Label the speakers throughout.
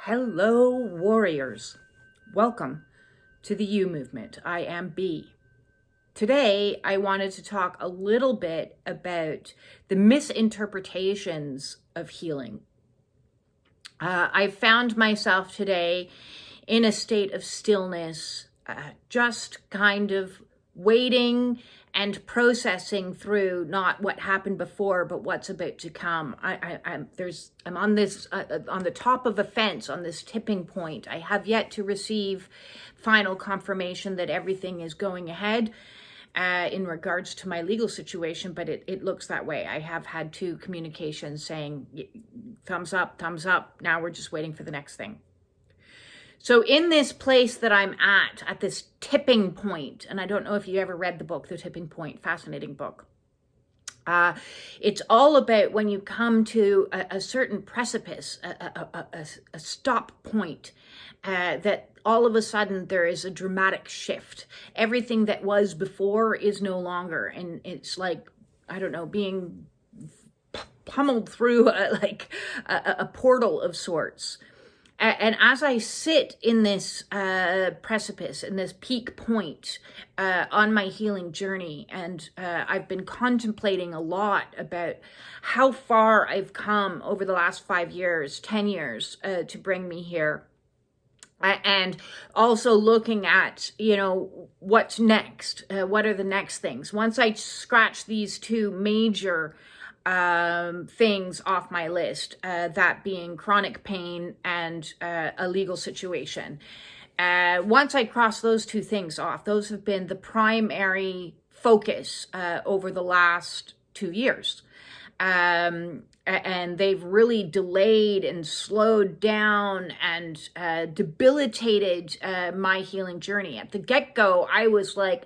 Speaker 1: Hello, warriors. Welcome to the You Movement. I am B. Today, I wanted to talk a little bit about the misinterpretations of healing. I found myself today in a state of stillness, just kind of waiting and processing through not what happened before, but what's about to come. I'm on this on the top of a fence on this tipping point. I have yet to receive final confirmation that everything is going ahead in regards to my legal situation, but it looks that way. I have had 2 communications saying thumbs up. Now we're just waiting for the next thing. So in this place that I'm at this tipping point, and I don't know if you ever read the book, The Tipping Point, fascinating book. It's all about when you come to a certain precipice, a stop point, that all of a sudden there is a dramatic shift. Everything that was before is no longer. And it's like, I don't know, being pummeled through a portal of sorts. And as I sit in this precipice, in this peak point on my healing journey, and I've been contemplating a lot about how far I've come over the last 5 years, 10 years to bring me here. And also looking at, what's next? What are the next things? Once I scratch these 2 major things off my list, that being chronic pain and a legal situation. Once I cross those 2 things off, those have been the primary focus over the last 2 years. And they've really delayed and slowed down and debilitated my healing journey. At the get-go, I was like,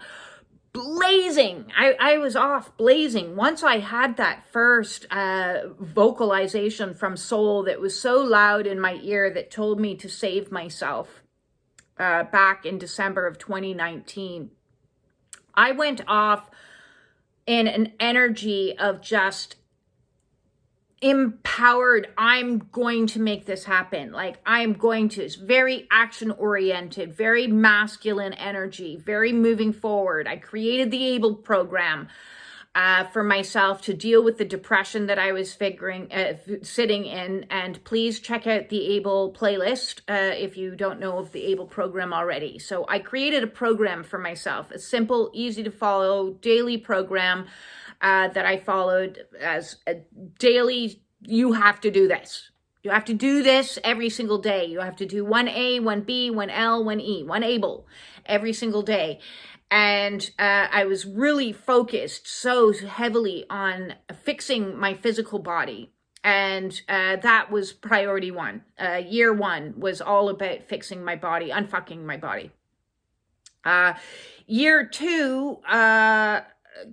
Speaker 1: blazing. I was off blazing. Once I had that first vocalization from soul that was so loud in my ear that told me to save myself back in December of 2019, I went off in an energy of just empowered. I'm going to make this happen. It's very action oriented, very masculine energy, very moving forward. I created the ABLE program for myself to deal with the depression that I was sitting in. And please check out the ABLE playlist if you don't know of the ABLE program already. So I created a program for myself, a simple, easy to follow daily program that I followed as a daily. You have to do this. You have to do this every single day. You have to do 1A, 1B, 1L, 1E, 1 ABLE every single day. And I was really focused so heavily on fixing my physical body. And that was priority 1. Year 1 was all about fixing my body, unfucking my body. Year 2,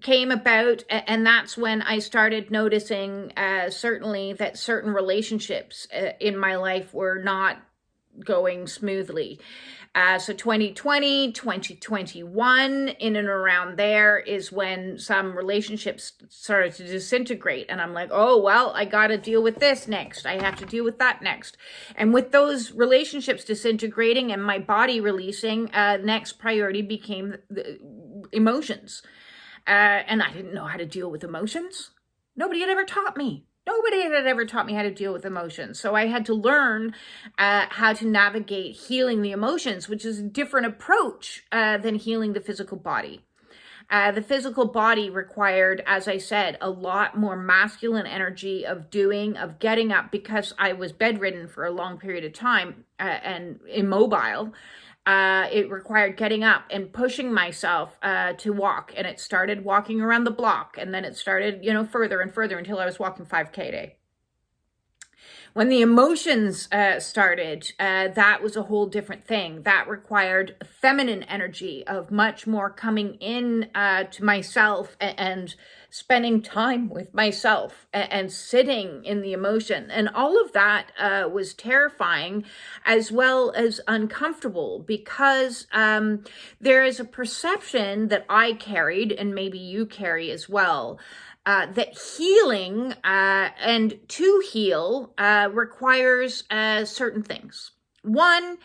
Speaker 1: came about, and that's when I started noticing certainly that certain relationships in my life were not going smoothly. So 2020, 2021, in and around there is when some relationships started to disintegrate. And I'm like, oh, well, I got to deal with this next. I have to deal with that next. And with those relationships disintegrating and my body releasing, next priority became the emotions. And I didn't know how to deal with emotions. Nobody had ever taught me. Nobody had ever taught me how to deal with emotions. So I had to learn how to navigate healing the emotions, which is a different approach than healing the physical body. The physical body required, as I said, a lot more masculine energy of getting up, because I was bedridden for a long period of time and immobile. It required getting up and pushing myself to walk. And it started walking around the block. And then it started, further and further until I was walking 5K a day. When the emotions started, that was a whole different thing. That required feminine energy of much more coming in to myself and spending time with myself and sitting in the emotion. And all of that was terrifying as well as uncomfortable, because there is a perception that I carried, and maybe you carry as well, that healing and to heal requires certain things. One,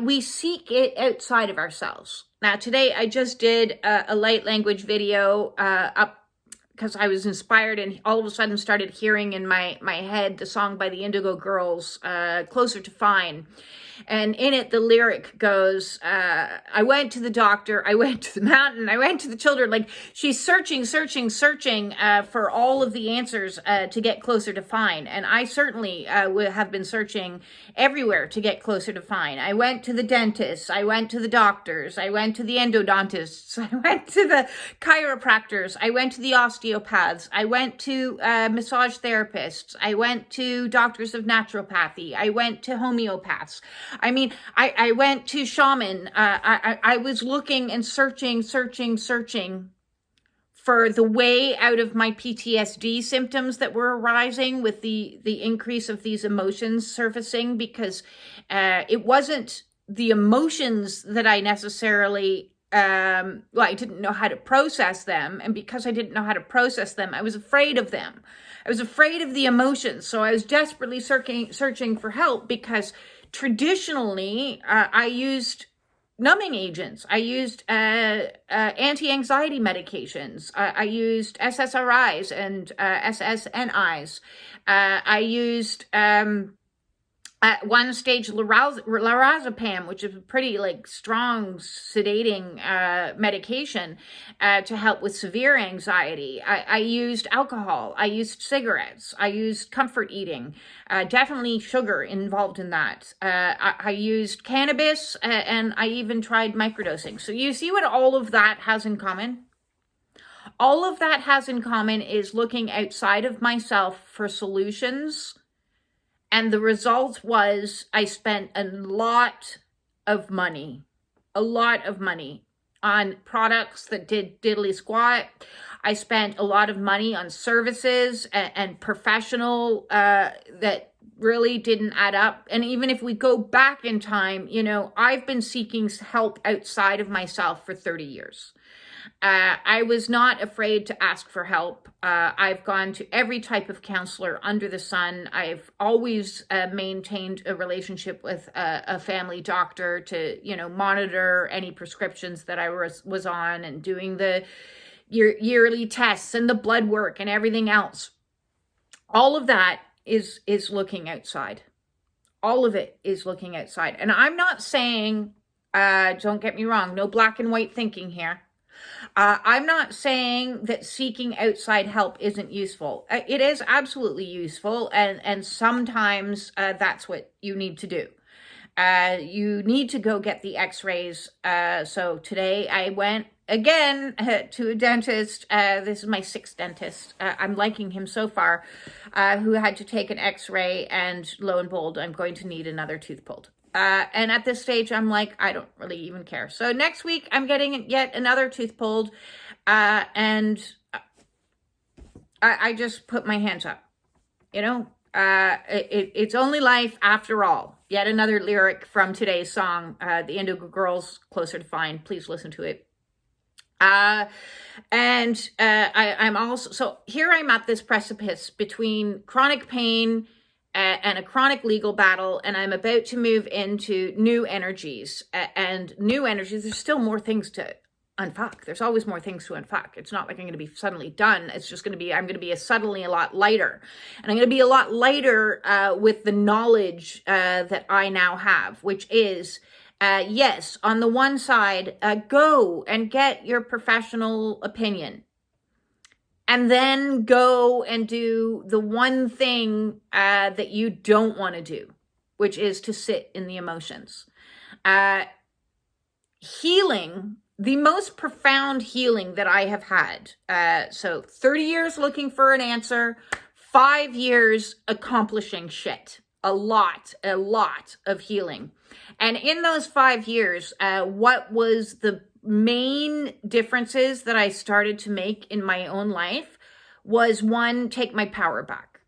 Speaker 1: we seek it outside of ourselves. Now, today I just did a light language video up because I was inspired and all of a sudden started hearing in my head the song by the Indigo Girls, Closer to Fine. And in it, the lyric goes, I went to the doctor, I went to the mountain, I went to the children. Like, she's searching for all of the answers to get closer to fine. And I certainly have been searching everywhere to get closer to fine. I went to the dentist, I went to the doctors, I went to the endodontists, I went to the chiropractors, I went to the osteopaths, I went to massage therapists, I went to doctors of naturopathy, I went to homeopaths. I mean, I went to shaman. I was looking and searching for the way out of my PTSD symptoms that were arising with the increase of these emotions surfacing, because it wasn't the emotions that I necessarily, I didn't know how to process them. And because I didn't know how to process them, I was afraid of them. I was afraid of the emotions. So I was desperately searching for help, because traditionally, I used numbing agents. I used anti-anxiety medications. I used SSRIs and SSNIs. I used at one stage lorazepam, which is a pretty strong sedating medication to help with severe anxiety. I used alcohol. I used cigarettes. I used comfort eating. Definitely sugar involved in that. I used cannabis, and I even tried microdosing. So you see what all of that has in common? All of that has in common is looking outside of myself for solutions. And the result was I spent a lot of money on products that did diddly squat. I spent a lot of money on services and professional that really didn't add up. And even if we go back in time, I've been seeking help outside of myself for 30 years. I was not afraid to ask for help. I've gone to every type of counselor under the sun. I've always maintained a relationship with a family doctor to, monitor any prescriptions that I was on, and doing the yearly tests and the blood work and everything else. All of that is looking outside. All of it is looking outside. And I'm not saying, don't get me wrong, no black and white thinking here. I'm not saying that seeking outside help isn't useful. It is absolutely useful, and sometimes that's what you need to do. You need to go get the x-rays. So today I went again to a dentist. This is my 6th dentist. I'm liking him so far, who had to take an x-ray, and lo and behold, I'm going to need another tooth pulled. And at this stage, I'm like, I don't really even care. So next week, I'm getting yet another tooth pulled. And I just put my hands up. It's only life after all. Yet another lyric from today's song, the Indigo Girls, Closer to Fine. Please listen to it. I'm also, so here I'm at this precipice between chronic pain and a chronic legal battle, and I'm about to move into new energies. And new energies, there's still more things to unfuck. There's always more things to unfuck. It's not like I'm going to be suddenly done. It's just I'm going to be suddenly a lot lighter. And I'm going to be a lot lighter with the knowledge that I now have, which is, yes, on the one side, go and get your professional opinion. And then go and do the one thing that you don't want to do, which is to sit in the emotions. Healing, the most profound healing that I have had. So 30 years looking for an answer, 5 years accomplishing shit. A lot of healing. And in those 5 years, what was the main differences that I started to make in my own life was, one, take my power back.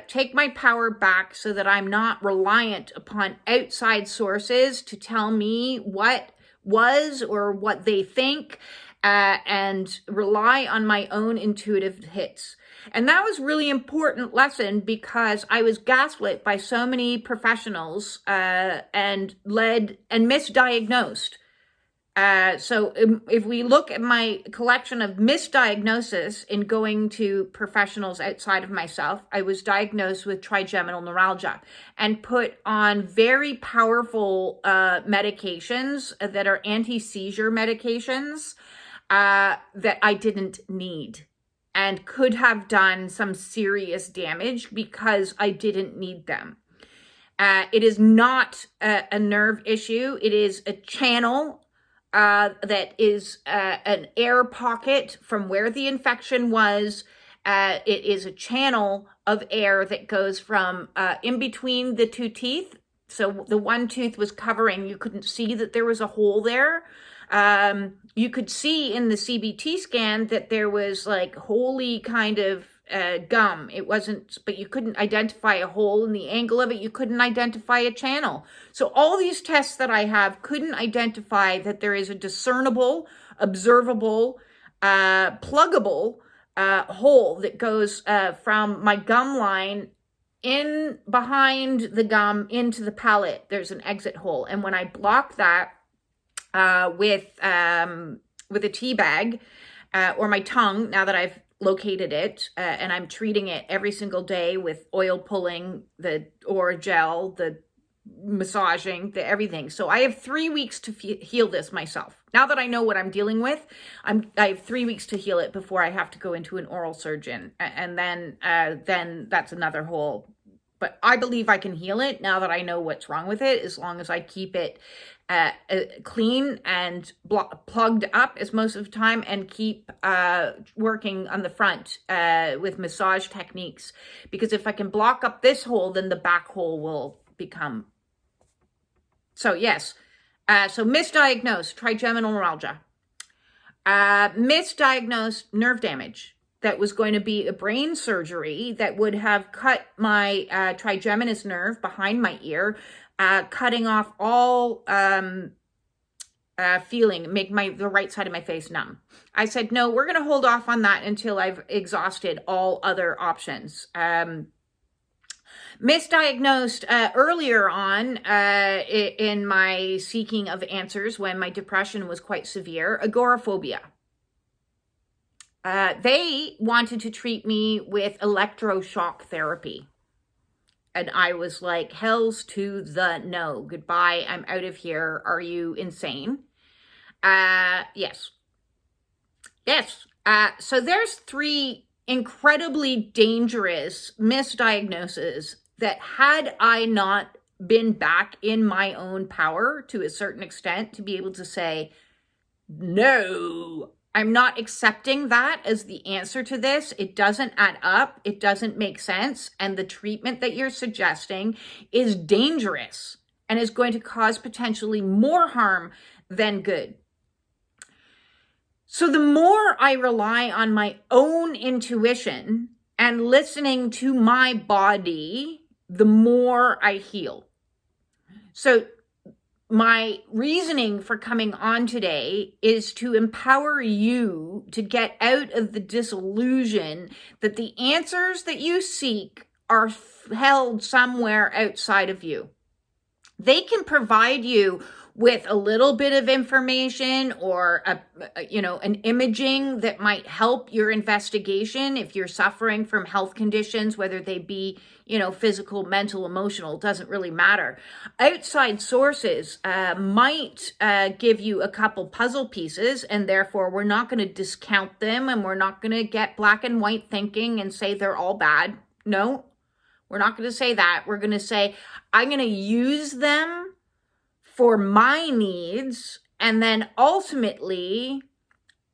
Speaker 1: Take my power back so that I'm not reliant upon outside sources to tell me what was or what they think. and rely on my own intuitive hits. And that was really important lesson because I was gaslit by so many professionals and misdiagnosed. So if we look at my collection of misdiagnosis in going to professionals outside of myself, I was diagnosed with trigeminal neuralgia and put on very powerful medications that are anti-seizure medications that I didn't need and could have done some serious damage because I didn't need them. It is not a nerve issue. It is a channel that is an air pocket from where the infection was. It is a channel of air that goes from in between the two teeth. So the one tooth was covering, you couldn't see that there was a hole there. You could see in the CBT scan that there was like holy kind of gum. It wasn't, but you couldn't identify a hole in the angle of it. You couldn't identify a channel. So all these tests that I have couldn't identify that there is a discernible, observable, pluggable hole that goes from my gum line in behind the gum into the palate. There's an exit hole. And when I block that with a tea bag or my tongue, now that I've located it and I'm treating it every single day with oil pulling, the aura gel, the massaging, the everything. So I have 3 weeks to heal this myself. Now that I know what I'm dealing with, I have 3 weeks to heal it before I have to go into an oral surgeon, and then that's another whole. But I believe I can heal it now that I know what's wrong with it, as long as I keep it clean and plugged up as most of the time, and keep working on the front with massage techniques. Because if I can block up this hole, then the back hole will become. So yes, so misdiagnosed trigeminal neuralgia, misdiagnosed nerve damage. That was going to be a brain surgery that would have cut my trigeminus nerve behind my ear, cutting off all feeling, make the right side of my face numb. I said, no, we're going to hold off on that until I've exhausted all other options. Misdiagnosed earlier on in my seeking of answers when my depression was quite severe, agoraphobia. They wanted to treat me with electroshock therapy. And I was like, hells to the no. Goodbye. I'm out of here. Are you insane? Yes. Yes. So there's 3 incredibly dangerous misdiagnoses that, had I not been back in my own power to a certain extent to be able to say, no, I'm not accepting that as the answer to this. It doesn't add up. It doesn't make sense. And the treatment that you're suggesting is dangerous and is going to cause potentially more harm than good. So the more I rely on my own intuition and listening to my body, the more I heal. So my reasoning for coming on today is to empower you to get out of the disillusion that the answers that you seek are held somewhere outside of you. They can provide you with a little bit of information or an imaging that might help your investigation if you're suffering from health conditions, whether they be physical, mental, emotional, it doesn't really matter. Outside sources might give you a couple puzzle pieces, and therefore we're not going to discount them, and we're not going to get black and white thinking and say they're all bad. No, we're not going to say that. We're going to say, I'm going to use them for my needs, and then ultimately,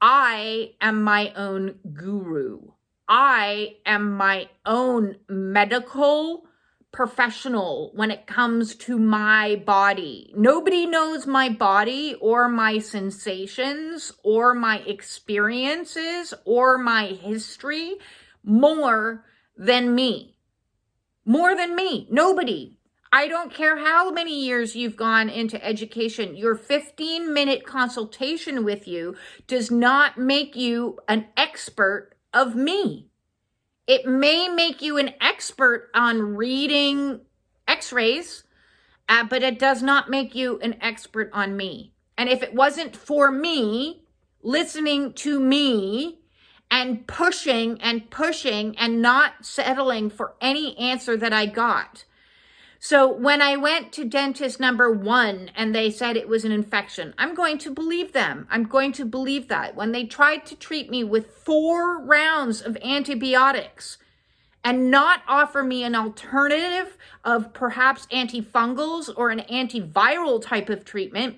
Speaker 1: I am my own guru. I am my own medical professional when it comes to my body. Nobody knows my body or my sensations or my experiences or my history more than me. More than me. Nobody. I don't care how many years you've gone into education. Your 15-minute consultation with you does not make you an expert of me. It may make you an expert on reading x-rays, but it does not make you an expert on me. And if it wasn't for me, listening to me and pushing and not settling for any answer that I got. So when I went to dentist number 1 and they said it was an infection, I'm going to believe them. I'm going to believe that. When they tried to treat me with 4 rounds of antibiotics and not offer me an alternative of perhaps antifungals or an antiviral type of treatment,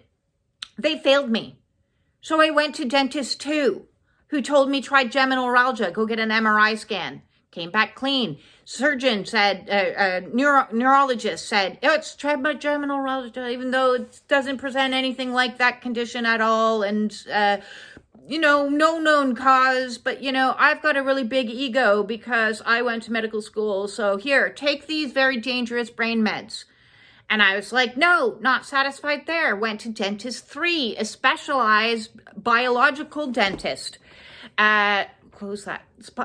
Speaker 1: they failed me. So I went to dentist 2, who told me trigeminal neuralgia, go get an MRI scan. Came back clean. Surgeon said, neurologist said, oh, it's trigeminal neuralgia, even though it doesn't present anything like that condition at all. And, no known cause, but, I've got a really big ego because I went to medical school. So here, take these very dangerous brain meds. And I was like, no, not satisfied there. Went to dentist 3, a specialized biological dentist. Close that.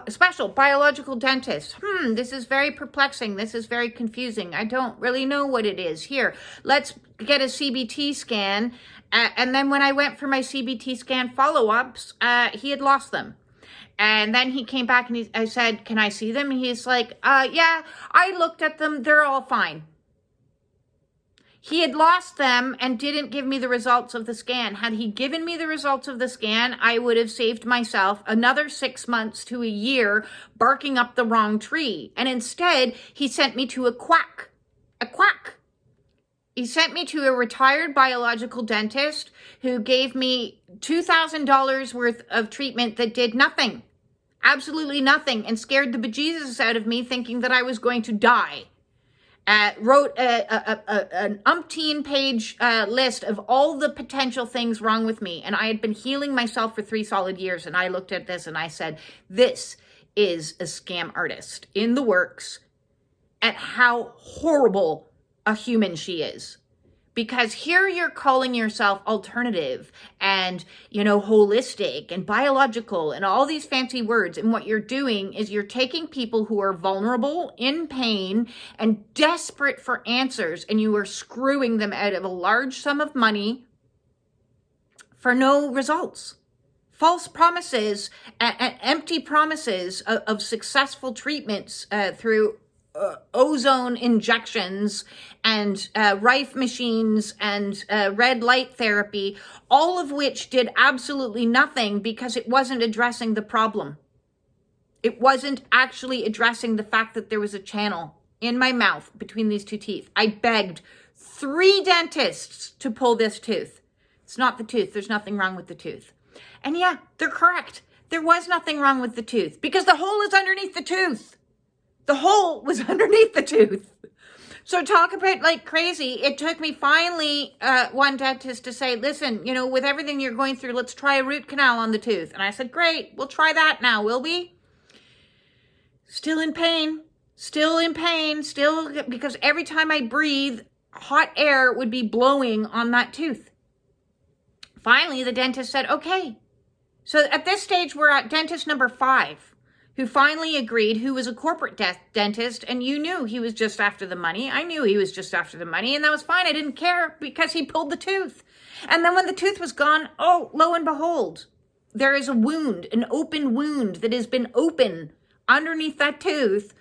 Speaker 1: Special biological dentist. This is very perplexing. This is very confusing. I don't really know what it is. Here, let's get a CBT scan. And then when I went for my CBT scan follow-ups, he had lost them. And then he came back and I said, can I see them? And he's like, yeah, I looked at them. They're all fine. He had lost them and didn't give me the results of the scan. Had he given me the results of the scan, I would have saved myself another 6 months to a year barking up the wrong tree. And instead, he sent me to a quack. A quack. He sent me to a retired biological dentist who gave me $2,000 worth of treatment that did nothing. Absolutely nothing. And scared the bejesus out of me thinking that I was going to die. Wrote an umpteen-page list of all the potential things wrong with me. And I had been healing myself for 3 solid years. And I looked at this and I said, this is a scam artist in the works at how horrible a human she is. Because here you're calling yourself alternative and, holistic and biological and all these fancy words. And what you're doing is you're taking people who are vulnerable, in pain, and desperate for answers, and you are screwing them out of a large sum of money for no results. False promises and empty promises of successful treatments through ozone injections and Rife machines and red light therapy, all of which did absolutely nothing because it wasn't addressing the problem. It wasn't actually addressing the fact that there was a channel in my mouth between these 2 teeth. I begged 3 dentists to pull this tooth. It's not the tooth. There's nothing wrong with the tooth. And yeah, they're correct. There was nothing wrong with the tooth because the hole is underneath the tooth. The hole was underneath the tooth. So talk about like crazy. It took me finally one dentist to say, listen, with everything you're going through, let's try a root canal on the tooth. And I said, great, we'll try that now, will we? Still in pain, because every time I breathe, hot air would be blowing on that tooth. Finally, the dentist said, okay. So at this stage, we're at dentist number 5. Who finally agreed, who was a corporate dentist, and you knew he was just after the money. I knew he was just after the money, and that was fine. I didn't care because he pulled the tooth. And then when the tooth was gone, oh, lo and behold, there is a wound, an open wound that has been open underneath that tooth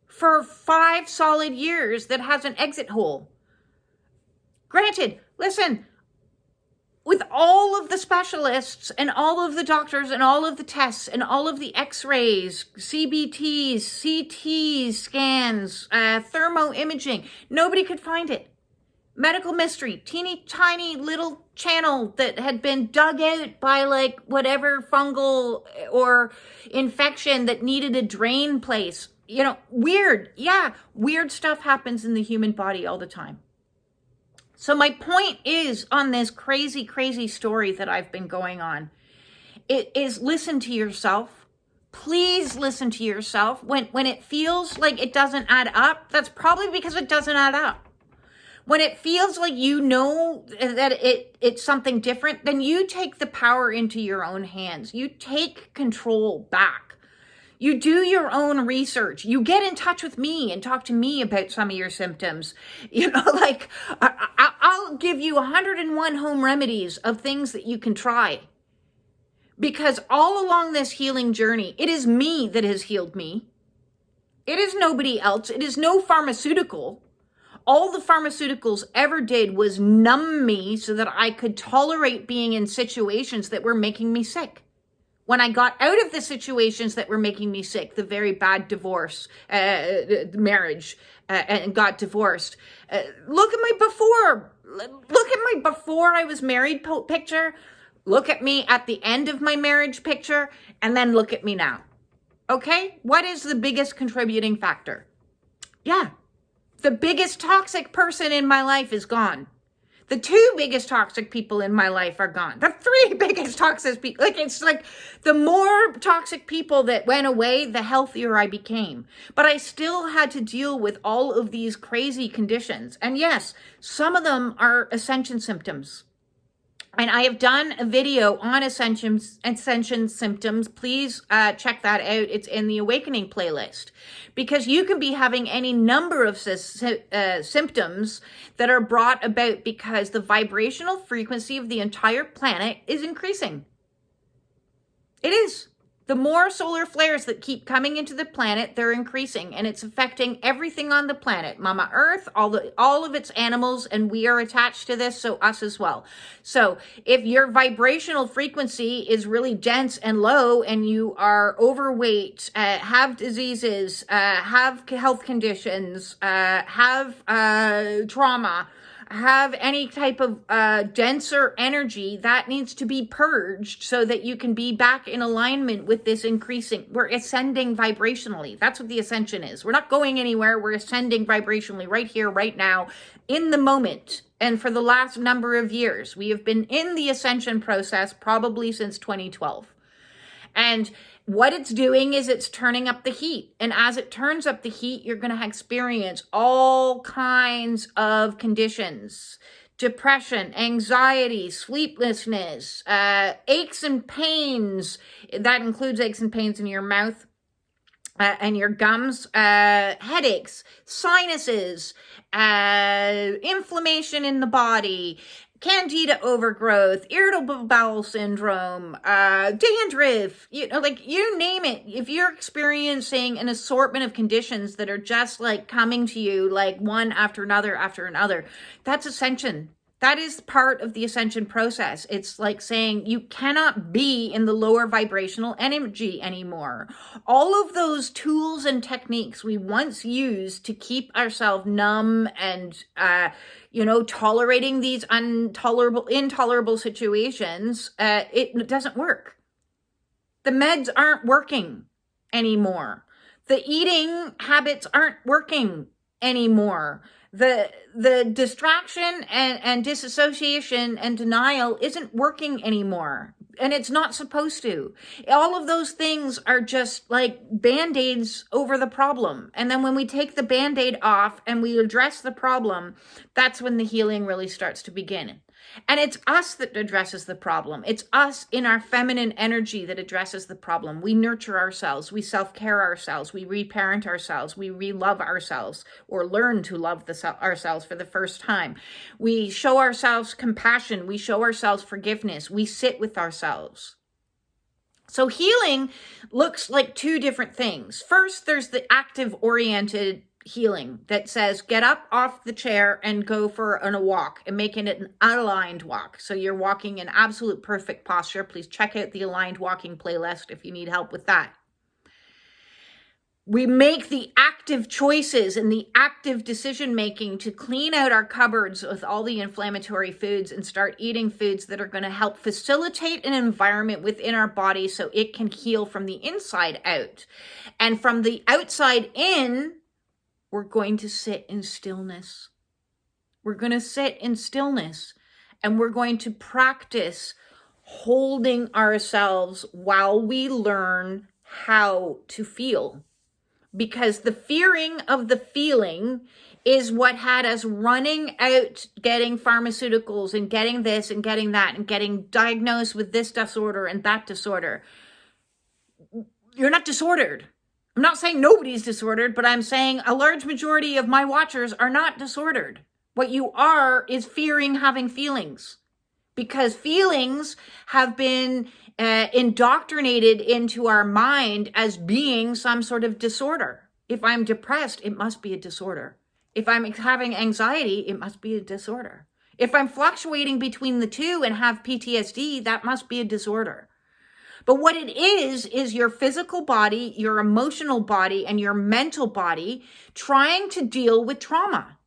Speaker 1: for 5 solid years that has an exit hole. Granted, listen, with all of the specialists and all of the doctors and all of the tests and all of the x-rays, CBTs, CTs, scans, thermo imaging, nobody could find it. Medical mystery, teeny tiny little channel that had been dug out by like whatever fungal or infection that needed a drain place. Weird. Yeah, weird stuff happens in the human body all the time. So my point is on this crazy, crazy story that I've been going on, it is listen to yourself, Please listen to yourself. When it feels like it doesn't add up, that's probably because it doesn't add up. When it feels like you know that it's something different, then you take the power into your own hands. You take control back. You do your own research. You get in touch with me and talk to me about some of your symptoms. Like I'll give you 101 home remedies of things that you can try. Because all along this healing journey, it is me that has healed me. It is nobody else. It is no pharmaceutical. All the pharmaceuticals ever did was numb me so that I could tolerate being in situations that were making me sick. When I got out of the situations that were making me sick, the very bad divorce, marriage, and got divorced, look at my before. Look at my before I was married picture. Look at me at the end of my marriage picture, and then look at me now. Okay? What is the biggest contributing factor? Yeah. The biggest toxic person in my life is gone. The two biggest toxic people in my life are gone. The three biggest toxic people, it's like the more toxic people that went away, the healthier I became. But I still had to deal with all of these crazy conditions. And yes, some of them are ascension symptoms. And I have done a video on ascension symptoms. Please check that out. It's in the Awakening playlist. Because you can be having any number of symptoms that are brought about because the vibrational frequency of the entire planet is increasing. It is. The more solar flares that keep coming into the planet, they're increasing, and it's affecting everything on the planet. Mama Earth, all of its animals, and we are attached to this, so us as well. So if your vibrational frequency is really dense and low, and you are overweight, have diseases, have health conditions, have trauma, have any type of denser energy, that needs to be purged so that you can be back in alignment with this increasing. We're ascending vibrationally. That's what the ascension is. We're not going anywhere. We're ascending vibrationally right here, right now, in the moment. And for the last number of years, we have been in the ascension process probably since 2012. And what it's doing is it's turning up the heat. And as it turns up the heat, you're going to experience all kinds of conditions. Depression, anxiety, sleeplessness, aches and pains. That includes aches and pains in your mouth and your gums, headaches, sinuses, inflammation in the body, candida overgrowth, irritable bowel syndrome, dandruff, you name it. If you're experiencing an assortment of conditions that are just like coming to you like one after another, that's ascension. That is part of the ascension process. It's like saying you cannot be in the lower vibrational energy anymore. All of those tools and techniques we once used to keep ourselves numb and, tolerating these intolerable situations, it doesn't work. The meds aren't working anymore. The eating habits aren't working anymore. The distraction and disassociation and denial isn't working anymore. And it's not supposed to. All of those things are just like Band-Aids over the problem. And then when we take the Band-Aid off and we address the problem, that's when the healing really starts to begin. And it's us that addresses the problem. It's us in our feminine energy that addresses the problem. We nurture ourselves. We self-care ourselves. We reparent ourselves. We re-love ourselves, or learn to love ourselves for the first time. We show ourselves compassion. We show ourselves forgiveness. We sit with ourselves. So healing looks like two different things. First, there's the active-oriented healing that says get up off the chair and go for a walk, and making it an aligned walk. So you're walking in absolute perfect posture. Please check out the aligned walking playlist if you need help with that. We make the active choices and the active decision making to clean out our cupboards with all the inflammatory foods and start eating foods that are going to help facilitate an environment within our body so it can heal from the inside out. And from the outside in, we're going to sit in stillness. We're going to sit in stillness, and we're going to practice holding ourselves while we learn how to feel, because the fearing of the feeling is what had us running out, getting pharmaceuticals and getting this and getting that and getting diagnosed with this disorder and that disorder. You're not disordered. I'm not saying nobody's disordered, but I'm saying a large majority of my watchers are not disordered. What you are is fearing having feelings, because feelings have been indoctrinated into our mind as being some sort of disorder. If I'm depressed, it must be a disorder. If I'm having anxiety, it must be a disorder. If I'm fluctuating between the two and have PTSD, that must be a disorder. But what it is your physical body, your emotional body, and your mental body trying to deal with trauma.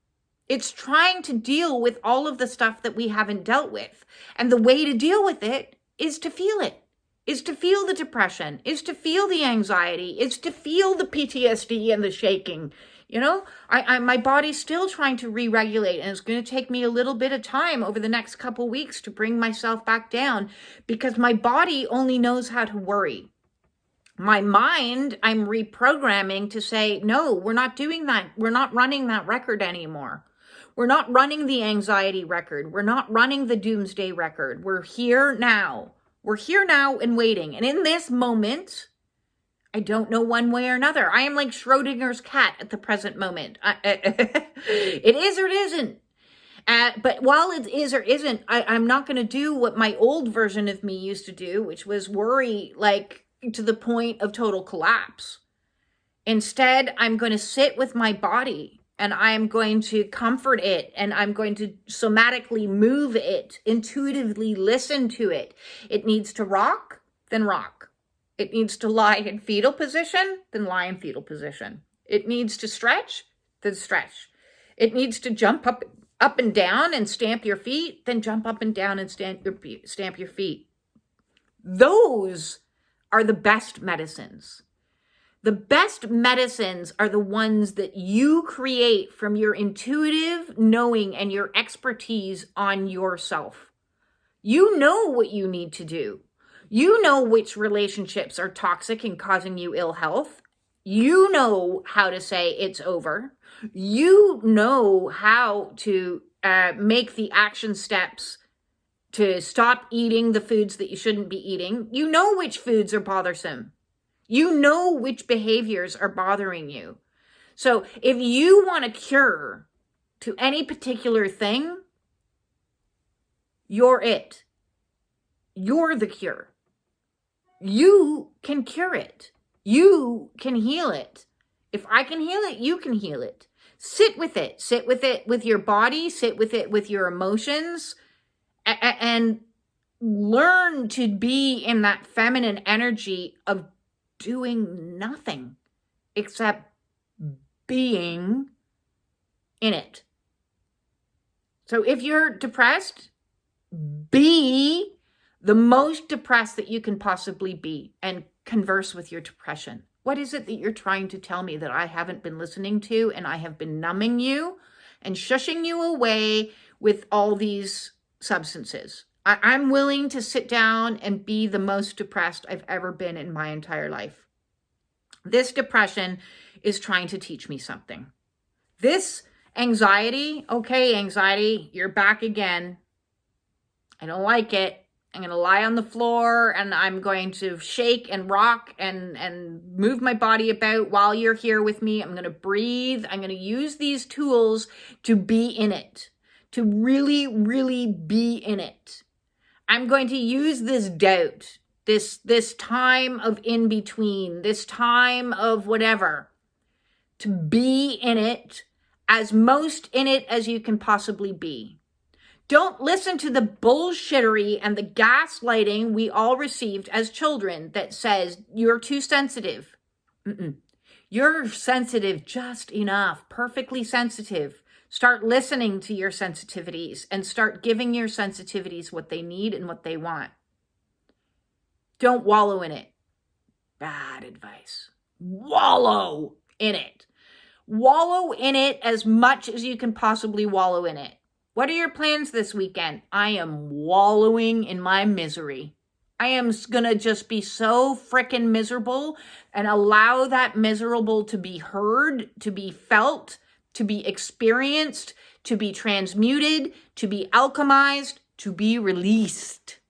Speaker 1: It's trying to deal with all of the stuff that we haven't dealt with. And the way to deal with it is to feel it, is to feel the depression, is to feel the anxiety, is to feel the PTSD and the shaking. You know, my body's still trying to re-regulate, and it's going to take me a little bit of time over the next couple weeks to bring myself back down, because my body only knows how to worry. My mind, I'm reprogramming to say, no, we're not doing that. We're not running that record anymore. We're not running the anxiety record. We're not running the doomsday record. We're here now. We're here now and waiting. And in this moment, I don't know one way or another. I am like Schrodinger's cat at the present moment. It is or it isn't. But while it is or isn't, I'm not going to do what my old version of me used to do, which was worry like to the point of total collapse. Instead, I'm going to sit with my body, and I'm going to comfort it, and I'm going to somatically move it, intuitively listen to it. It needs to rock, then rock. It needs to lie in fetal position, then lie in fetal position. It needs to stretch, then stretch. It needs to jump up and down and stamp your feet, then jump up and down and stamp your feet. Those are the best medicines. The best medicines are the ones that you create from your intuitive knowing and your expertise on yourself. You know what you need to do. You know which relationships are toxic and causing you ill health. You know how to say it's over. You know how to make the action steps to stop eating the foods that you shouldn't be eating. You know which foods are bothersome. You know which behaviors are bothering you. So if you want a cure to any particular thing, you're it. You're the cure. You can cure it. You can heal it. If I can heal it, you can heal it. Sit with it. Sit with it with your body. Sit with it with your emotions. And learn to be in that feminine energy of doing nothing except being in it. So if you're depressed, be the most depressed that you can possibly be and converse with your depression. What is it that you're trying to tell me that I haven't been listening to, and I have been numbing you and shushing you away with all these substances? I'm willing to sit down and be the most depressed I've ever been in my entire life. This depression is trying to teach me something. This anxiety, okay, anxiety, you're back again. I don't like it. I'm going to lie on the floor, and I'm going to shake and rock and move my body about while you're here with me. I'm going to breathe. I'm going to use these tools to be in it, to really, really be in it. I'm going to use this doubt, this time of in between, this time of whatever, to be in it, as most in it as you can possibly be. Don't listen to the bullshittery and the gaslighting we all received as children that says you're too sensitive. You're sensitive just enough, perfectly sensitive. Start listening to your sensitivities and start giving your sensitivities what they need and what they want. Don't wallow in it. Bad advice. Wallow in it. Wallow in it as much as you can possibly wallow in it. What are your plans this weekend? I am wallowing in my misery. I am going to just be so freaking miserable and allow that miserable to be heard, to be felt, to be experienced, to be transmuted, to be alchemized, to be released.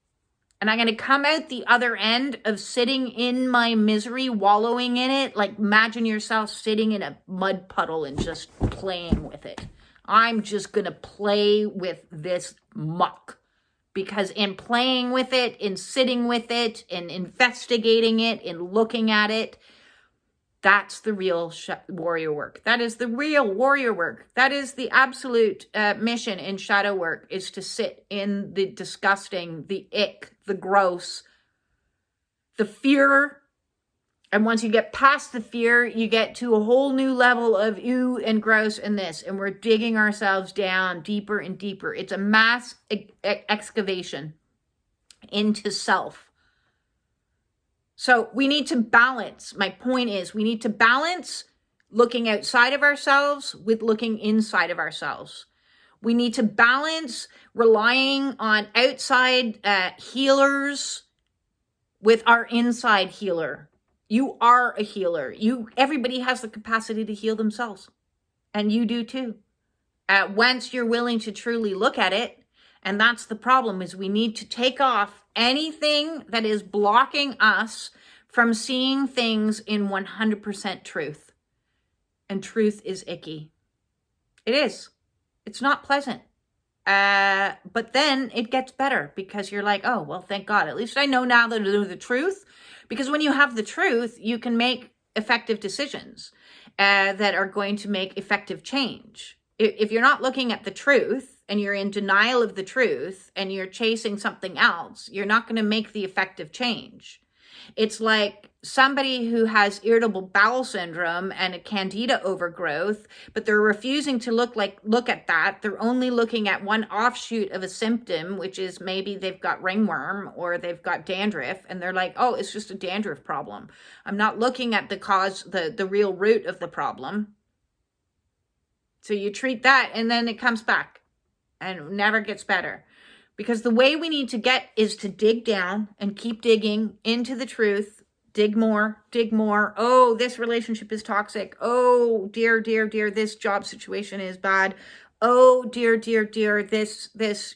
Speaker 1: And I'm going to come out the other end of sitting in my misery, wallowing in it. Like, imagine yourself sitting in a mud puddle and just playing with it. I'm just going to play with this muck. Because in playing with it, in sitting with it, in investigating it, in looking at it, that's the real warrior work. That is the real warrior work. That is the absolute mission in shadow work, is to sit in the disgusting, the ick, the gross, the fear. And once you get past the fear, you get to a whole new level of ew and gross and this. And we're digging ourselves down deeper and deeper. It's a mass excavation into self. So we need to balance. My point is, we need to balance looking outside of ourselves with looking inside of ourselves. We need to balance relying on outside healers with our inside healer. You are a healer. Everybody has the capacity to heal themselves. And you do too. Once you're willing to truly look at it. And that's the problem, is we need to take off anything that is blocking us from seeing things in 100% truth. And truth is icky. It is. It's not pleasant. But then it gets better, because you're like, oh, well, thank God. At least I know now that I know the truth. Because when you have the truth, you can make effective decisions that are going to make effective change. If you're not looking at the truth and you're in denial of the truth and you're chasing something else, you're not going to make the effective change. It's like somebody who has irritable bowel syndrome and a candida overgrowth, but they're refusing to look at that. They're only looking at one offshoot of a symptom, which is maybe they've got ringworm or they've got dandruff, and they're like, oh, it's just a dandruff problem. I'm not looking at the cause, the real root of the problem. So you treat that, and then it comes back and never gets better. Because the way we need to get is to dig down and keep digging into the truth. Dig more, dig more. Oh, this relationship is toxic. Oh, dear, dear, dear, this job situation is bad. Oh, dear, dear, dear, this, this.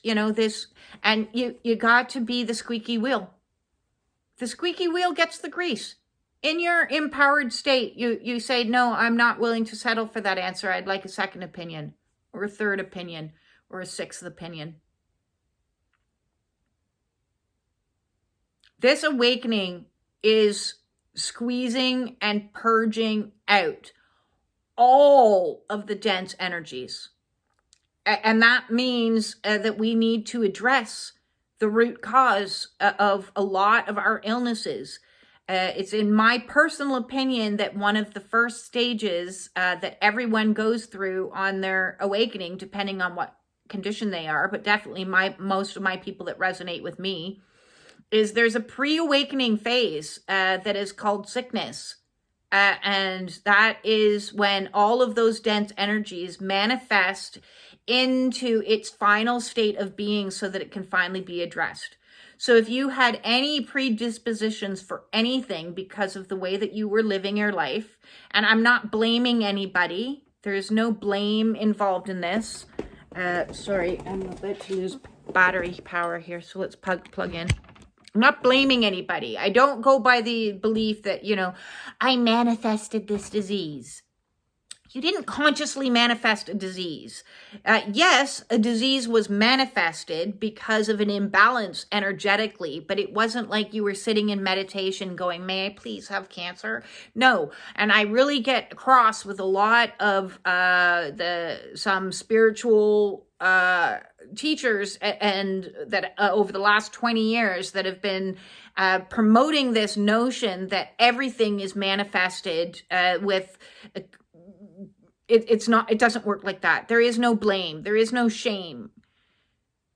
Speaker 1: And you got to be the squeaky wheel. The squeaky wheel gets the grease. In your empowered state, you say, no, I'm not willing to settle for that answer. I'd like a second opinion, or a third opinion, or a sixth opinion. This awakening is squeezing and purging out all of the dense energies. And that means that we need to address the root cause of a lot of our illnesses. It's in my personal opinion that one of the first stages that everyone goes through on their awakening, depending on what condition they are, but definitely most of my people that resonate with me, is there's a pre-awakening phase that is called sickness. And that is when all of those dense energies manifest into its final state of being so that it can finally be addressed. So if you had any predispositions for anything because of the way that you were living your life, and I'm not blaming anybody, there's no blame involved in this. Sorry, I'm about to lose battery power here, so let's plug in. I'm not blaming anybody. I don't go by the belief that, I manifested this disease. You didn't consciously manifest a disease. Yes, a disease was manifested because of an imbalance energetically, but it wasn't like you were sitting in meditation going, may I please have cancer? No. And I really get cross with a lot of some spiritual teachers and that over the last 20 years that have been promoting this notion that everything is manifested with it doesn't work like that. There is no blame. There is no shame.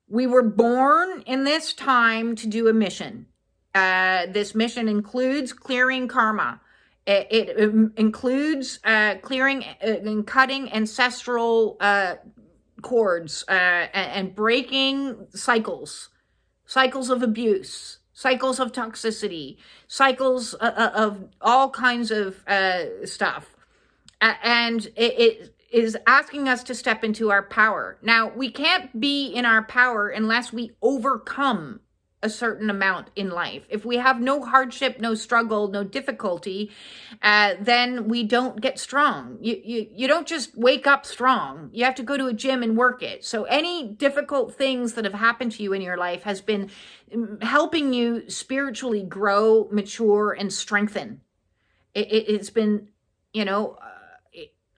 Speaker 1: We were born in this time to do a mission. This mission includes clearing karma. It includes clearing and cutting ancestral cords and breaking cycles of abuse, cycles of toxicity, cycles of all kinds of stuff. And it is asking us to step into our power. Now, we can't be in our power unless we overcome a certain amount in life. If we have no hardship, no struggle, no difficulty, then we don't get strong. You don't just wake up strong. You have to go to a gym and work it. So any difficult things that have happened to you in your life has been helping you spiritually grow, mature, and strengthen. It's been,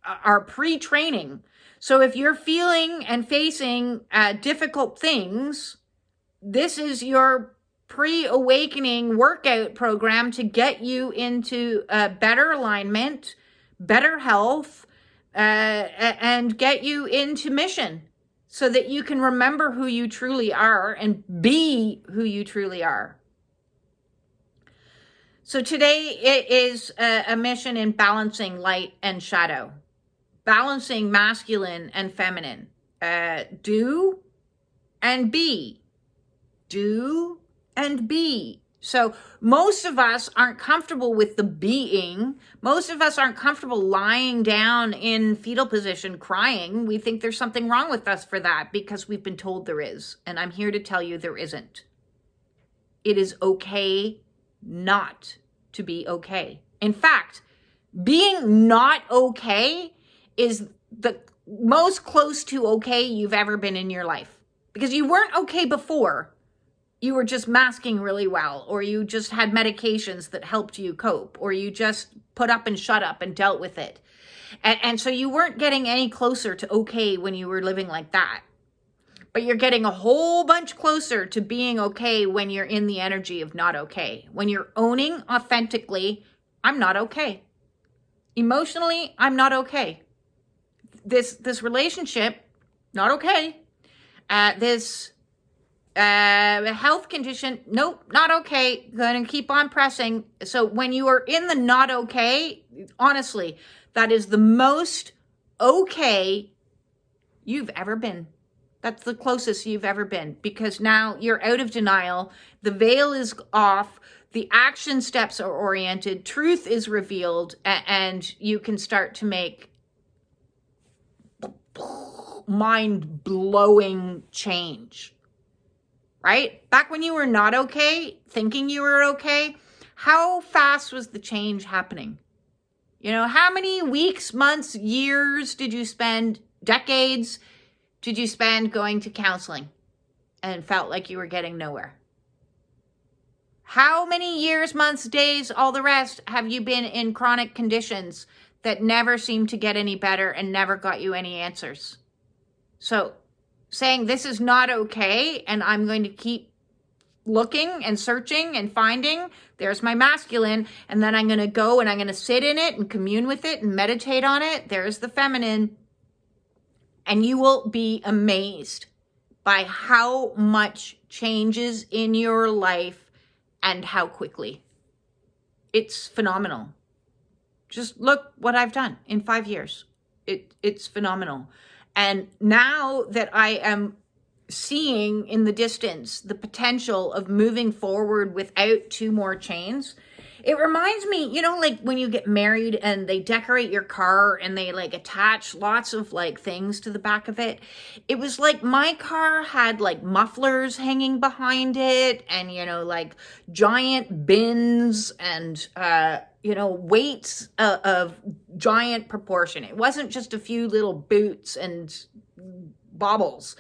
Speaker 1: our pre-training. So if you're feeling and facing difficult things, this is your pre-awakening workout program to get you into better alignment, better health, and get you into mission so that you can remember who you truly are and be who you truly are. So today it is a mission in balancing light and shadow, balancing masculine and feminine, do and be. Do and be. So most of us aren't comfortable with the being. Most of us aren't comfortable lying down in fetal position crying. We think there's something wrong with us for that because we've been told there is. And I'm here to tell you there isn't. It is okay not to be okay. In fact, being not okay is the most close to okay you've ever been in your life. Because you weren't okay before. You were just masking really well, or you just had medications that helped you cope, or you just put up and shut up and dealt with it. And so you weren't getting any closer to okay when you were living like that. But you're getting a whole bunch closer to being okay when you're in the energy of not okay. When you're owning authentically, I'm not okay. Emotionally, I'm not okay. This relationship, not okay. This health condition, nope, not okay. Gonna keep on pressing. So when you are in the not okay, honestly, that is the most okay you've ever been. That's the closest you've ever been, because now you're out of denial. The veil is off. The action steps are oriented. Truth is revealed, and you can start to make mind-blowing change. Right? Back when you were not okay, thinking you were okay, how fast was the change happening? How many weeks, months, years did you spend, decades did you spend going to counseling and felt like you were getting nowhere? How many years, months, days, all the rest have you been in chronic conditions that never seemed to get any better and never got you any answers? So saying this is not okay and I'm going to keep looking and searching and finding, there's my masculine, and then I'm going to go and I'm going to sit in it and commune with it and meditate on it. There's the feminine. And you will be amazed by how much changes in your life and how quickly. It's phenomenal. Just look what I've done in 5 years. It's phenomenal. And now that I am seeing in the distance the potential of moving forward without 2 more chains, it reminds me, like when you get married and they decorate your car and they like attach lots of like things to the back of it. It was like my car had like mufflers hanging behind it and, like giant bins and, weights of giant proportion. It wasn't just a few little boots and baubles.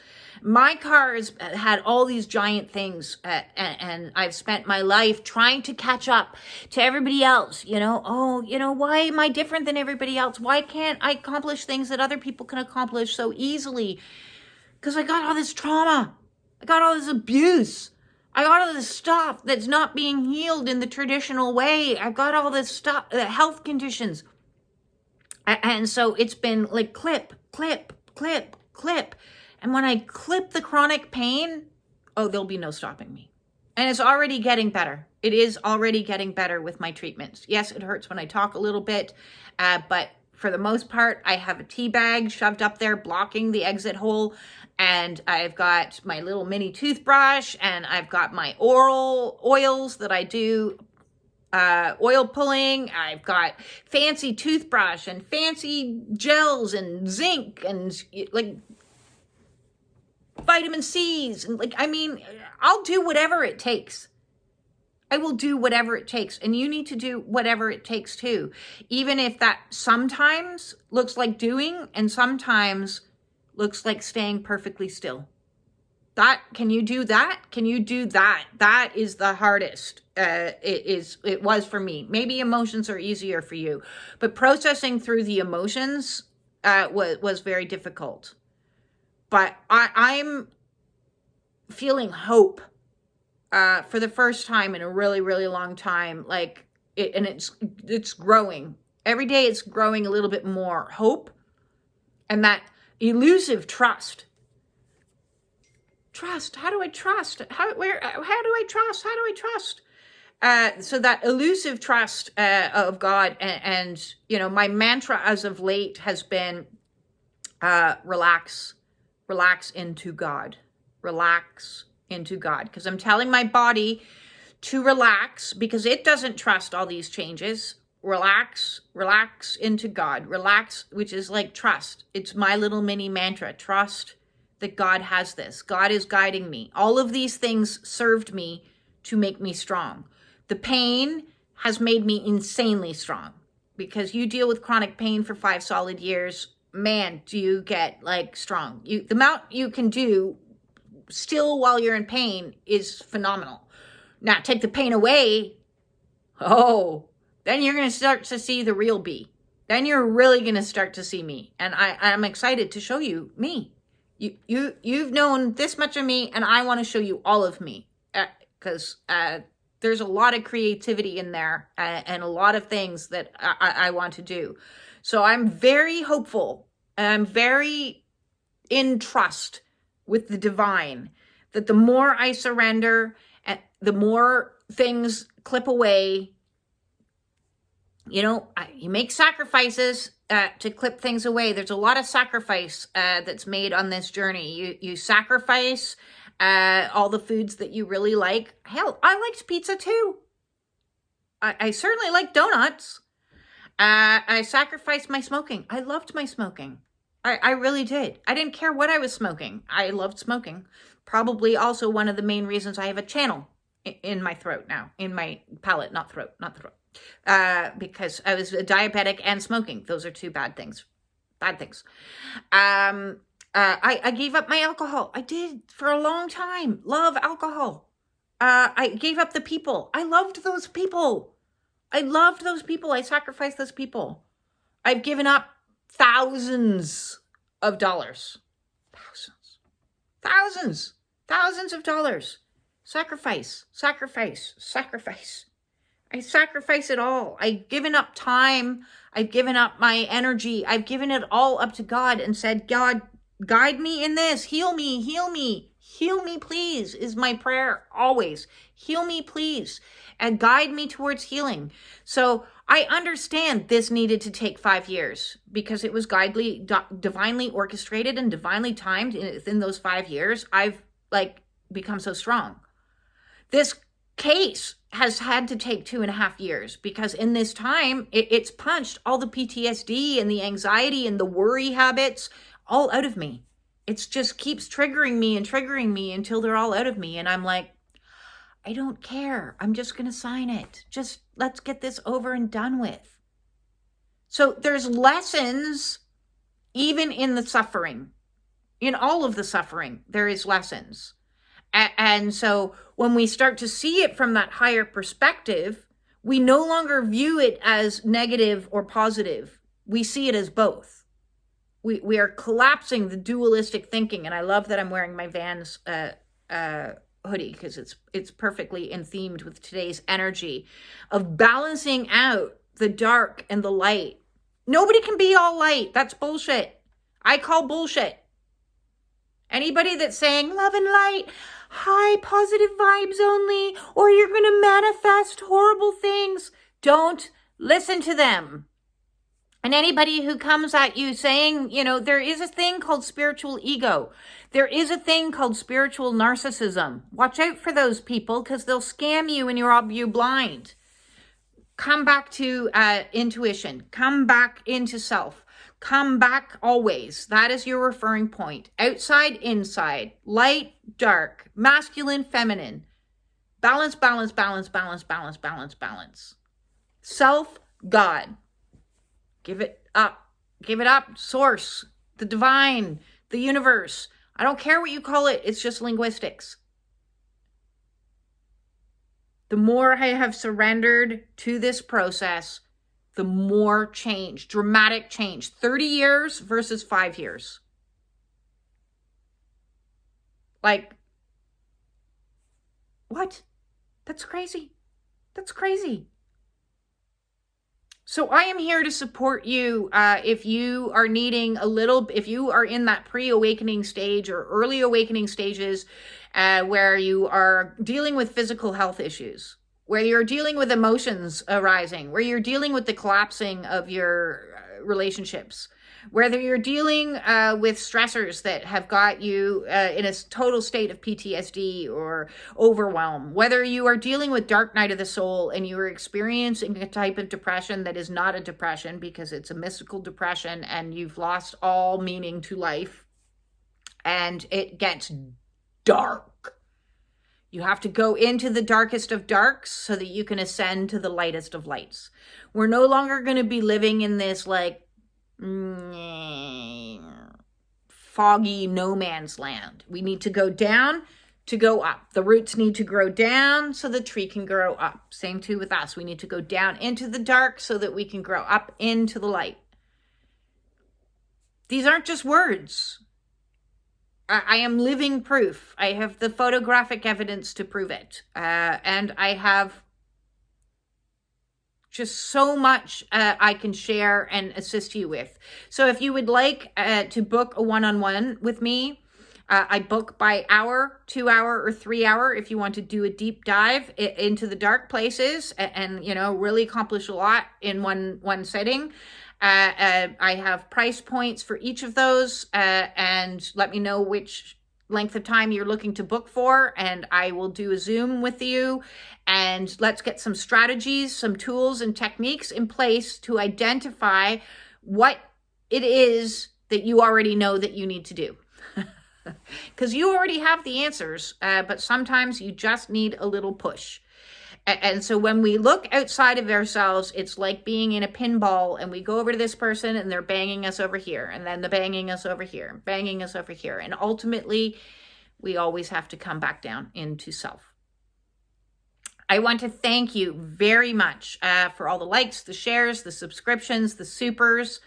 Speaker 1: My car has had all these giant things, and I've spent my life trying to catch up to everybody else. Why am I different than everybody else? Why can't I accomplish things that other people can accomplish so easily? Because I got all this trauma. I got all this abuse. I got all this stuff that's not being healed in the traditional way. I got all this stuff, health conditions. And so it's been like clip, clip, clip, clip. And when I clip the chronic pain, there'll be no stopping me. And it's already getting better. It is already getting better with my treatments. Yes, it hurts when I talk a little bit, but for the most part, I have a tea bag shoved up there blocking the exit hole. And I've got my little mini toothbrush, and I've got my oral oils that I do oil pulling. I've got fancy toothbrush and fancy gels and zinc and like vitamin C's. And like, I mean, I'll do whatever it takes. I will do whatever it takes. And you need to do whatever it takes too. Even if that sometimes looks like doing and sometimes looks like staying perfectly still. Can you do that? Can you do that? That is the hardest. It was for me. Maybe emotions are easier for you, but processing through the emotions was very difficult. But I'm feeling hope for the first time in a really, really long time. Like it's growing every day. It's growing a little bit more. Hope and that elusive trust. Trust. How do I trust? How do I trust? How do I trust? So that elusive trust of God, and you know, my mantra as of late has been relax into God, relax into God, because I'm telling my body to relax because it doesn't trust all these changes. Relax into God, relax, which is like trust. It's my little mini mantra, trust that God has this. God is guiding me. All of these things served me to make me strong. The pain has made me insanely strong because you deal with chronic pain for 5 solid years. Man, do you get like strong. The amount you can do still while you're in pain is phenomenal. Now take the pain away. Oh, then you're going to start to see the real B. Then you're really going to start to see me. And I'm excited to show you me. You've known this much of me, and I want to show you all of me. Because there's a lot of creativity in there and a lot of things that I want to do. So I'm very hopeful. And I'm very in trust with the divine. That the more I surrender, the more things clip away. You know, you make sacrifices to clip things away. There's a lot of sacrifice that's made on this journey. You sacrifice all the foods that you really like. Hell, I liked pizza too. I certainly like donuts. I sacrificed my smoking. I loved my smoking. I really did. I didn't care what I was smoking. I loved smoking. Probably also one of the main reasons I have a channel in my throat now. In my palate, not throat. Because I was diabetic and smoking. Those are two bad things. I gave up my alcohol. I did for a long time. Love alcohol. I gave up the people. I loved those people. I sacrificed those people. I've given up thousands of dollars. Thousands of dollars. Sacrifice. I sacrifice it all. I've given up time. I've given up my energy. I've given it all up to God and said, God, guide me in this. Heal me, please, is my prayer always. Heal me, please, and guide me towards healing. So I understand this needed to take 5 years because it was divinely orchestrated and divinely timed. Within those 5 years, I've become so strong. This case has had to take 2.5 years because in this time, it's punched all the PTSD and the anxiety and the worry habits all out of me. It just keeps triggering me until they're all out of me. And I'm like, I don't care. I'm just going to sign it. Just let's get this over and done with. So there's lessons even in the suffering. In all of the suffering, there is lessons. And so when we start to see it from that higher perspective, we no longer view it as negative or positive. We see it as both. We are collapsing the dualistic thinking. And I love that I'm wearing my Vans hoodie because it's perfectly in themed with today's energy of balancing out the dark and the light. Nobody can be all light. That's bullshit. I call bullshit. Anybody that's saying love and light, high positive vibes only, or you're going to manifest horrible things, don't listen to them. And anybody who comes at you saying, there is a thing called spiritual ego. There is a thing called spiritual narcissism. Watch out for those people, because they'll scam you and rob you blind. Come back to intuition. Come back into self. Come back always. That is your referring point. Outside, inside. Light, dark. Masculine, feminine. Balance, balance, balance, balance, balance, balance, balance. Self, God. Give it up. Give it up. Source, the divine, the universe. I don't care what you call it. It's just linguistics. The more I have surrendered to this process, the more change, dramatic change. 30 years versus 5 years. Like, what? That's crazy. That's crazy. So I am here to support you if you are needing if you are in that pre-awakening stage or early awakening stages where you are dealing with physical health issues, where you're dealing with emotions arising, where you're dealing with the collapsing of your relationships, whether you're dealing with stressors that have got you in a total state of PTSD or overwhelm, whether you are dealing with dark night of the soul and you are experiencing a type of depression that is not a depression because it's a mystical depression and you've lost all meaning to life and it gets dark. You have to go into the darkest of darks so that you can ascend to the lightest of lights. We're no longer going to be living in this foggy no man's land. We need to go down to go up. The roots need to grow down so the tree can grow up. Same too with us. We need to go down into the dark so that we can grow up into the light. These aren't just words. I am living proof. I have the photographic evidence to prove it. And I have just so much I can share and assist you with. So if you would like to book a one-on-one with me, I book by hour, 2 hour, or 3 hour if you want to do a deep dive into the dark places and really accomplish a lot in one setting. I have price points for each of those and let me know which length of time you're looking to book for, and I will do a Zoom with you, and let's get some strategies, some tools and techniques in place to identify what it is that you already know that you need to do. Because you already have the answers, but sometimes you just need a little push. And so when we look outside of ourselves, it's like being in a pinball and we go over to this person and they're banging us over here, and then they're banging us over here, banging us over here. And ultimately, we always have to come back down into self. I want to thank you very much for all the likes, the shares, the subscriptions, the supers.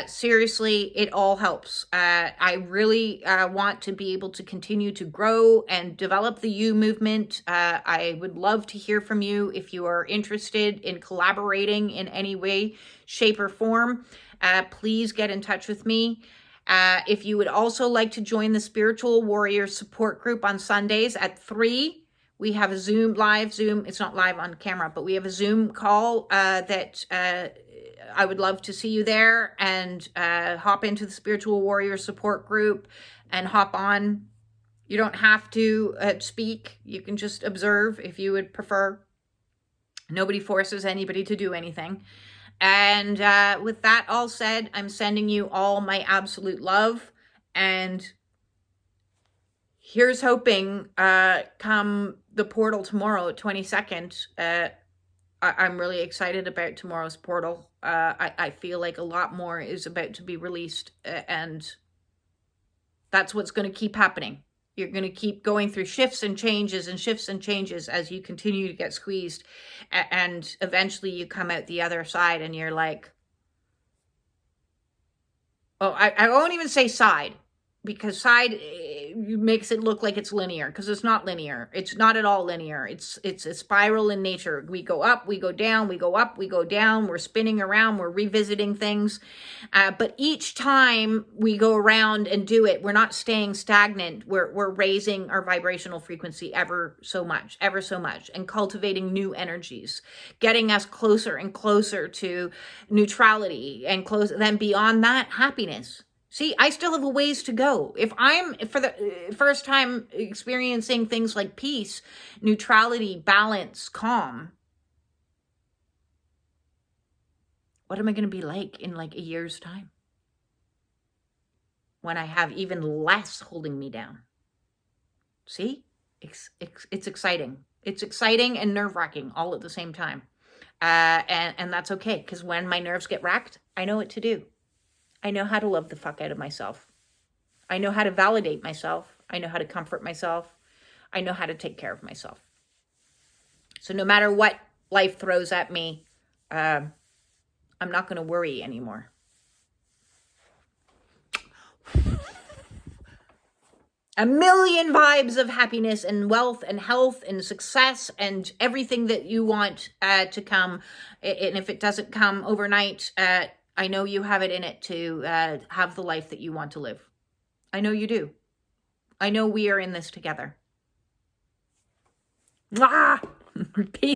Speaker 1: Seriously, it all helps. I really want to be able to continue to grow and develop the You movement. I would love to hear from you if you are interested in collaborating in any way, shape, or form. Please get in touch with me. If you would also like to join the Spiritual Warrior Support Group on Sundays at 3, we have a live Zoom. It's not live on camera, but we have a Zoom call that I would love to see you there, and hop into the Spiritual Warrior Support Group and hop on. You don't have to speak. You can just observe if you would prefer. Nobody forces anybody to do anything. And with that all said, I'm sending you all my absolute love, and here's hoping come the portal tomorrow, 22nd. I'm really excited about tomorrow's portal. I feel like a lot more is about to be released, and that's what's going to keep happening. You're going to keep going through shifts and changes as you continue to get squeezed, and eventually you come out the other side and you're like, oh, I won't even say side, because side makes it look like it's linear, because it's not linear. It's not at all linear. It's a spiral in nature. We go up, we go down, we go up, we go down. We're spinning around, we're revisiting things. But each time we go around and do it, we're not staying stagnant. We're raising our vibrational frequency ever so much, and cultivating new energies, getting us closer and closer to neutrality, and then beyond that, happiness. See, I still have a ways to go. If I'm, for the first time, experiencing things like peace, neutrality, balance, calm, what am I going to be like in like a year's time, when I have even less holding me down? See, it's exciting. It's exciting and nerve-wracking all at the same time. And that's okay, because when my nerves get racked, I know what to do. I know how to love the fuck out of myself. I know how to validate myself. I know how to comfort myself. I know how to take care of myself. So no matter what life throws at me, I'm not going to worry anymore. A million vibes of happiness and wealth and health and success and everything that you want to come. And if it doesn't come overnight, I know you have it in it to have the life that you want to live. I know you do. I know we are in this together. Mwah! Peace.